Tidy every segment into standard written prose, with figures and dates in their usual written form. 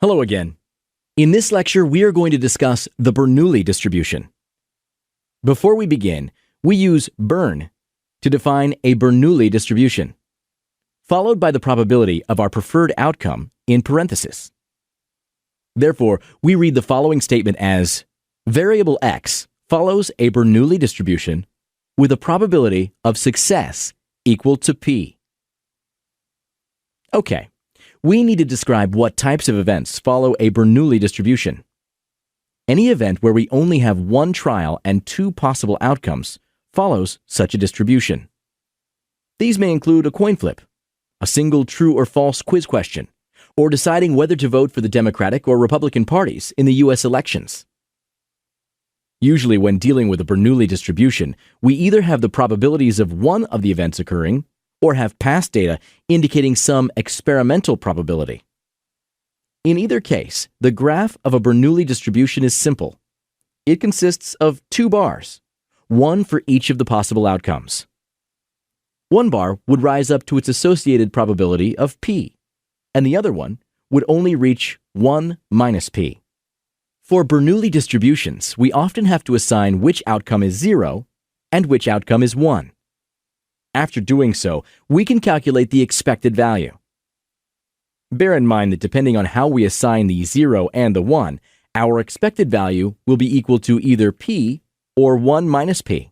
Hello again. In this lecture, we are going to discuss the Bernoulli distribution. Before we begin, we use Bern to define a Bernoulli distribution, followed by the probability of our preferred outcome in parentheses. Therefore, we read the following statement as variable x follows a Bernoulli distribution with a probability of success equal to p. Okay. We need to describe what types of events follow a Bernoulli distribution. Any event where we only have one trial and two possible outcomes follows such a distribution. These may include a coin flip, a single true or false quiz question, or deciding whether to vote for the Democratic or Republican parties in the U.S. elections. Usually when dealing with a Bernoulli distribution, we either have the probabilities of one of the events occurring or have past data indicating some experimental probability. In either case, the graph of a Bernoulli distribution is simple. It consists of two bars, one for each of the possible outcomes. One bar would rise up to its associated probability of p, and the other one would only reach 1 minus p. For Bernoulli distributions, we often have to assign which outcome is 0 and which outcome is 1. After doing so, we can calculate the expected value. Bear in mind that depending on how we assign the 0 and the 1, our expected value will be equal to either p or 1 minus p.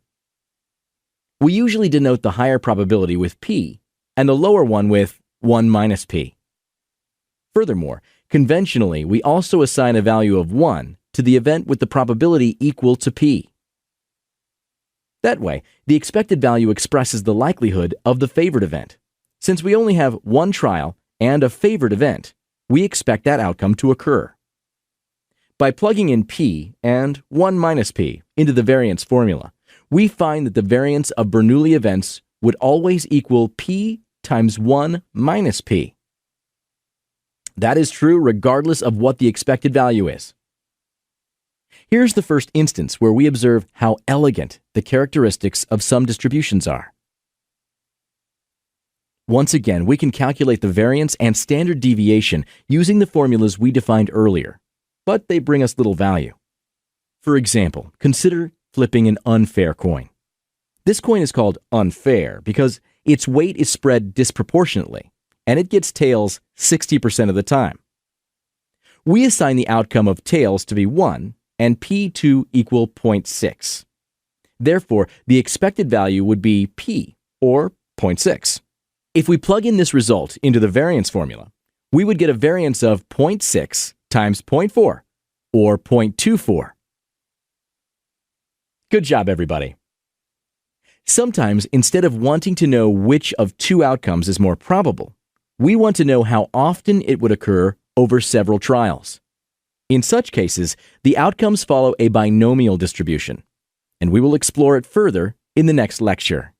We usually denote the higher probability with p and the lower one with 1 minus p. Furthermore, conventionally, we also assign a value of 1 to the event with the probability equal to p. That way, the expected value expresses the likelihood of the favored event. Since we only have one trial and a favored event, we expect that outcome to occur. By plugging in p and 1 minus p into the variance formula, we find that the variance of Bernoulli events would always equal p times 1 minus p. That is true regardless of what the expected value is. Here's the first instance where we observe how elegant the characteristics of some distributions are. Once again, we can calculate the variance and standard deviation using the formulas we defined earlier, but they bring us little value. For example, consider flipping an unfair coin. This coin is called unfair because its weight is spread disproportionately, and it gets tails 60% of the time. We assign the outcome of tails to be 1 and p to equal 0.6. Therefore, the expected value would be p, or 0.6. If we plug in this result into the variance formula, we would get a variance of 0.6 times 0.4, or 0.24. Good job, everybody. Sometimes, instead of wanting to know which of two outcomes is more probable, we want to know how often it would occur over several trials. In such cases, the outcomes follow a binomial distribution, and we will explore it further in the next lecture.